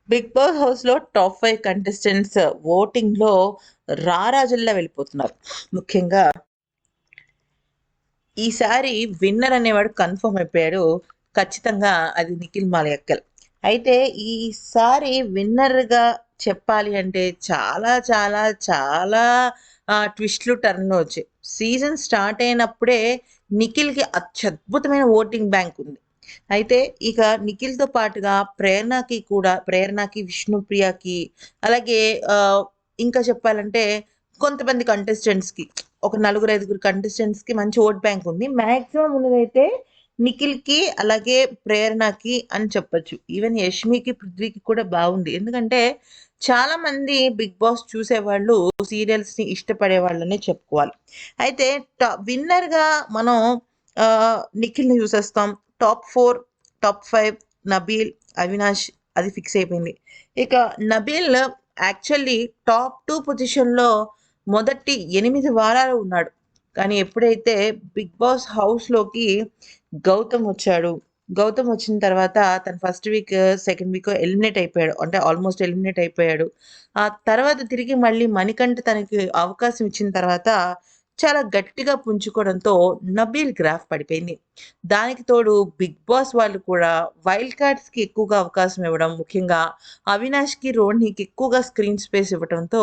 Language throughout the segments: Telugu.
బిగ్ బాస్ హౌస్‌లో టాప్ 5 కంటెస్టెంట్స్ ఓటింగ్‌లో రారాజుల్లా వెళ్ళిపోతున్నారు. ముఖ్యంగా ఈసారి విన్నర్ అనేవాడు కన్ఫర్మ్ అయిపోయాడు. ఖచ్చితంగా అది నిఖిల్ మాల్యక్కల్. అయితే ఈసారి విన్నర్‌గా చెప్పాలి అంటే చాలా చాలా చాలా ట్విస్ట్‌లు, టర్న్‌లు వచ్చాయి. సీజన్ స్టార్ట్ అయినప్పుడే నిఖిల్‌కి అత్యద్భుతమైన ఓటింగ్ బ్యాంక్ ఉంది. అయితే ఇక నిఖిల్‌తో పాటుగా ప్రేరణకి, విష్ణుప్రియకి అలాగే ఆహ్, ఇంకా చెప్పాలంటే కొంతమంది కంటెస్టెంట్స్‌కి ఒక నలుగురు, ఐదుగురు కంటెస్టెంట్స్‌కి మంచి ఓట్ బ్యాంక్ ఉంది. మాక్సిమం ఉన్నదైతే నిఖిల్‌కి, అలాగే ప్రేరణకి అని చెప్పొచ్చు. ఈవెన్ యష్మికి, పృథ్వీకి కూడా బావుంది. ఎందుకంటే చాలామంది బిగ్ బాస్ చూసేవాళ్ళు సీరియల్స్‌ని ఇష్టపడే వాళ్ళనే చెప్పుకోవాలి. అయితే విన్నర్‌గా మనం నిఖిల్‌ని చూసేస్తాం. టాప్ 4, టాప్ 5 నబీల్, అవినాష్ అది ఫిక్స్ అయిపోయింది. ఇక నబీల్ యాక్చువల్లీ టాప్ 2 పొజిషన్‌లో మొదటి 8 వారాలు ఉన్నాడు. కానీ ఎప్పుడైతే బిగ్ బాస్ హౌస్‌లోకి గౌతమ్ వచ్చాడు. గౌతమ్ వచ్చిన తర్వాత తను first week, second Vicco eliminate అయిపోయాడు. అంటే ఆల్మోస్ట్ ఎలిమినేట్ అయిపోయాడు. ఆ తర్వాత తిరిగి మళ్ళీ మణికంఠ తనకి అవకాశం ఇచ్చిన తర్వాత చాలా గట్టిగా పుంజుకోవడంతో నబీల్ గ్రాఫ్ పడిపోయింది. దానికి తోడు బిగ్ బాస్ వాళ్ళు కూడా వైల్డ్ కార్డ్స్‌కి ఎక్కువగా అవకాశం ఇవ్వడం, ముఖ్యంగా అవినాష్‌కి, రోహిణికి ఎక్కువగా స్క్రీన్ స్పేస్ ఇవ్వటంతో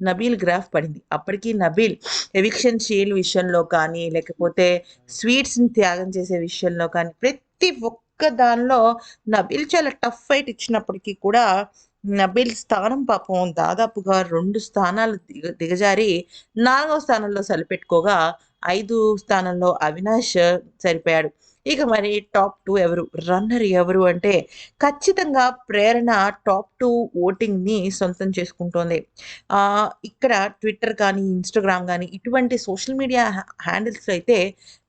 నబీల్ గ్రాఫ్ పడింది. అప్పటికి నబీల్ ఎవిక్షన్ షీల్ విషయంలో కానీ, లేకపోతే స్వీట్స్‌ని త్యాగం చేసే విషయంలో కానీ, ప్రతి ఒక్క దానిలో నబీల్ చాలా టఫ్ ఫైట్ ఇచ్చినప్పటికీ కూడా, నబీల్ స్థానం పాపం దాదాపుగా 2 స్థానాలు దిగజారి 4వ స్థానంలో సరిపెట్టుకోగా, 5 స్థానంలో అవినాష్ సరిపోయాడు. ఇక మరి టాప్ 2 ఎవరు? రన్నర్ ఎవరు అంటే ఖచ్చితంగా ప్రేరణ టాప్ 2 ఓటింగ్‌ని సొంతం చేసుకుంటోంది. ఇక్కడ ట్విట్టర్ కానీ, ఇన్‌స్టాగ్రామ్ గానీ ఇటువంటి సోషల్ మీడియా హ్యాండిల్స్‌లో అయితే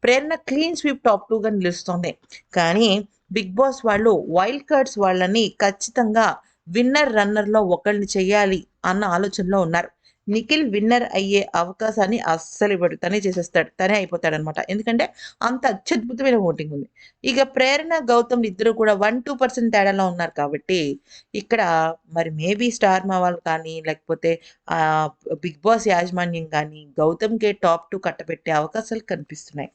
ప్రేరణ క్లీన్ స్వీప్ టాప్ 2గా నిలుస్తోంది. కానీ బిగ్ బాస్ వాళ్ళు వైల్డ్ కార్డ్స్ వాళ్ళని ఖచ్చితంగా విన్నర్, రన్నర్‌లో ఒకళ్ళని చెయ్యాలి అన్న ఆలోచనలో ఉన్నారు. నిఖిల్ విన్నర్ అయ్యే అవకాశాన్ని అస్సలు ఇవ్వడు. తనే చేసేస్తాడు. తనే అయిపోతాడనమాట. ఎందుకంటే అంత అత్యద్భుతమైన ఓటింగ్ ఉంది. ఇక ప్రేరణ, గౌతమ్ ఇద్దరు కూడా 1, 2% తేడాలో ఉన్నారు కాబట్టి ఇక్కడ మరి మేబీ స్టార్ మా వాళ్ళు కానీ, లేకపోతే ఆహ్, బిగ్ బాస్ యాజమాన్యం గానీ, గౌతమ్‌కే టాప్ 2 కట్టబెట్టే అవకాశాలు కనిపిస్తున్నాయి.